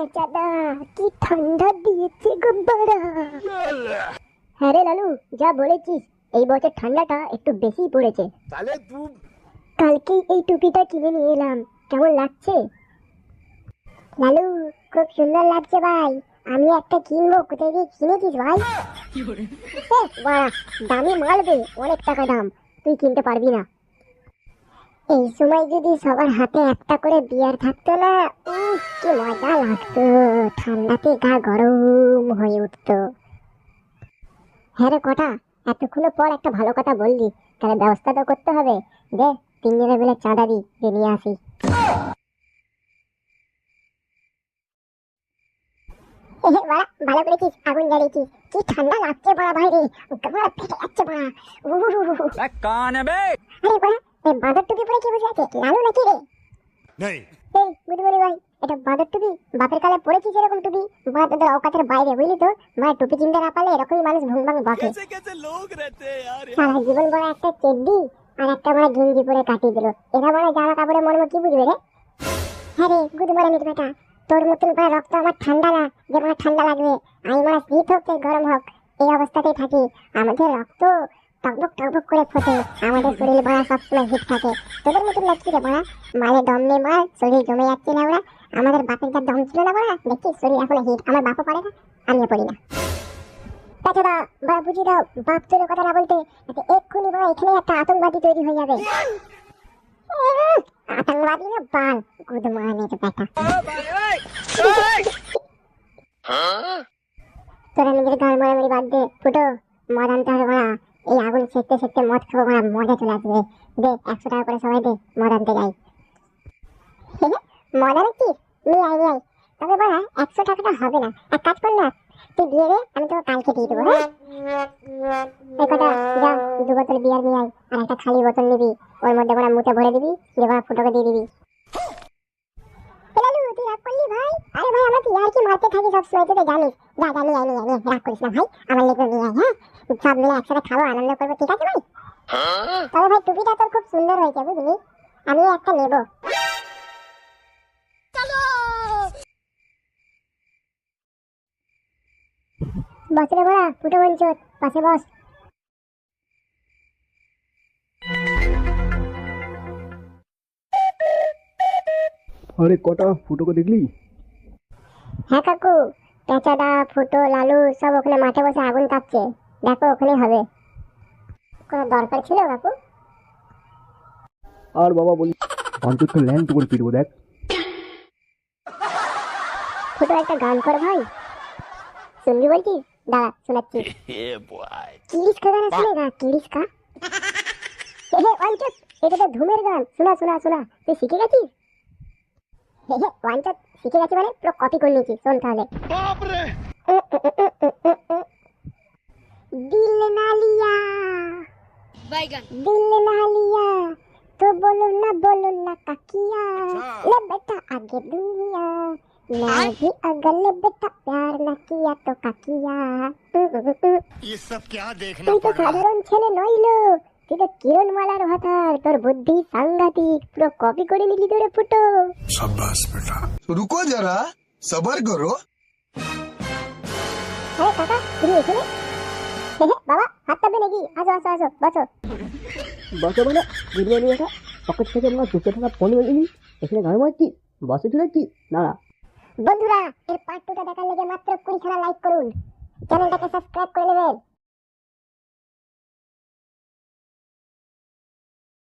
পেঁচাদা কি ঠান্ডা দিয়েছে গো বাড়া। হ্যাঁ রে লালু, যা বলেছিস এই বছর ঠান্ডাটা একটু বেশি পড়েছে। কালকেই এই টুপিটা কিনে নিয়ে এলাম, কেমন লাগছে? লালু খুব সুন্দর লাগছে ভাই, আমি একটা কিনবো। কোথায় গিয়ে কিনেছিস ভাই? বাড়া দামি মালবে, অনেক টাকা দাম, তুই কিনতে পারবি না। এই সময় যদি সবার হাতে একটা করে বিয়ার থাকতো না, কি মজা লাগতো, ঠান্ডাতে গা গরম হয়ে উঠতো। হ্যাঁ রে কটা, এতক্ষণ পর একটা ভালো কথা বললি, তাহলে ব্যবস্থা তো করতে হবে। দে তিনজনে মিলে চাঁদা দি, নিয়ে আসি। ভালো করেছিস, আগুন জ্বালিয়েছিস। কি ঠান্ডা লাগছে বড়া ভাই রে, গামলা ফেটে যাচ্ছে বড়া। আরে বড়া, এই বাঁদর টুপি পরে কি বসে আছে, লালু নাকি রে? এই বুধবরি ভাই, এটা বাঁদর টুপি? বাপের কালে পরেছিস এরকম টুপি? বাঁদরদের অকাতের বাইরে, বুঝলি তো। মানে টুপি কিনতে না পারলে এরকমই মানুষ ভুংভাং বকে। সারা জীবন বড় একটা চেড্ডি আর একটা বড় গেঞ্জি পরে কাটিয়ে দিল, এরা বড় জামা কাপড়ের মর্ম কি বুঝবে রে? হ্যাঁ রে বুধবরি নিতে বেটা, তোর মতন বড় রক্ত আমার ঠান্ডা না, যে বড় ঠান্ডা লাগবে। আমি বড় শীত হোক চাই গরম হোক, এই অবস্থাতেই থাকি। আমাদের রক্ত টকবক টকবক করে ফোটে, আমাদের শরীর বড় সবসময় হিট থাকে। তোদের মতন লাগছে রে বড়া, মালে দম নেই মাল, শরীর জমে যাচ্ছে না ওরা। আমাদের বাপের যা দম ছিল না বড়া, দেখছি শরীর এখন হিট। আমার বাপও পারে না, আমিও পড়ি না। পেছাদা বড় বুঝিয়ে দাও, বাপ তোর কথা না বলতে, এক্ষুনি বড় এখানে একটা আতঙ্কবাদী তৈরি হয়ে যাবে। আতঙ্কবাদী না বাল, গুদমানের বেটা। তোরা নিজের গাল মারামারি বাদ দে ফুটো, মদ আনতে হবে বড়া। এই আগুন সেকতে সেকতে মদ খাবো বড়া, মজা চলে আসবে। দে 100 টাকা করে সবাই দে, মদ আনতে যাই। মদ আনছিস? নিয়ে আয়। তবে বড়া 100 টাকাটা হবে না, এক কাজ কর না, তুই দিয়ে দে, আমি তোকে কালকে দিয়ে দেবো। হ্যাঁ এই কথা, যা 2 বোতল বিয়ার নিয়ে আয়, আর একটা খালি বোতল নিবি, ওর মধ্যে বড়া মুতে ভরে দিবি, দিয়ে বড়া ফুটোকে দিয়ে দিবি। লালু তুই রাগ করলি ভাই? আরে ভাই আমরা ইয়ার কি মারতে থাকি সবসময়, তুই তো জানিস। যা যা নিয়ে আয়, রাগ করিস না ভাই, আমার লেগে নিয়ে আয়। হ্যাঁ সব মিলে একসাথে খাবো, আনন্দ করবো, ঠিক আছে ভাই? তবে ভাই টুপিটা তোর খুব সুন্দর হয়েছে বুঝলি, আমিও একটা নেবো। বস রে বড়া, ফুটো বঞ্চত, পাশে বস। আরে কটা ফুটোকে দেখলি? হ্যাঁ কাকু, পেঁচাদা ফুটো লালু সব ওখানে মাঠে বসে আগুন তাপছে, দেখো ওখানে হবে। কোনো দরকার ছিল কাকু? আর বাবা বলি, অন্তত ল্যান্ড করে ফিরবো দেখ। ফুটো একটা গান কর ভাই, শুনবি বলছিস? দাঁড়া শোনাচ্ছি। কিলিস কা গানা শুনেগা, কিলিস কা? ওয়ানচট, এটা তো ধুমের গান, শোনা শোনা শোনা। তুই শিখে গেছিস? ওয়ানচট শিখে গেছি মানে পুরো কপি করে নিয়েছি, শোন তাহলে। दिल ना लिया, दिल ना लिया तो बोलो ना काकिया। ले बेटा आगे दुनिया, ना भी अगर ले बेटा प्यार ना किया तो काकिया। ये सब क्या देखना তুই তো पड़ रहा है? সাধারণ ছেলে নইলো, তুই তো কিরণমালার ভাতার, তোর বুদ্ধি সাংঘাতিক, পুরো কপি করে নিলি তোরে ফুটো। शाबाश बेटा। रुको जरा, सबर करो। হ্যাঁ কাকা তুমি এখানে? বাবা হাত পাবে নাকি? আসো আসো আসো বসো। বসে মানে বিরিয়ানি এটা পকেট থেকে আমরা 200 টাকা ফোন নিয়ে এখানে গান মারছি, বসে চলেছি। না না বন্ধুরা, এর পার্ট 2টা দেখার লেগে মাত্র 20 লাইক করুন, চ্যানেলটাকে সাবস্ক্রাইব করে নেবেন।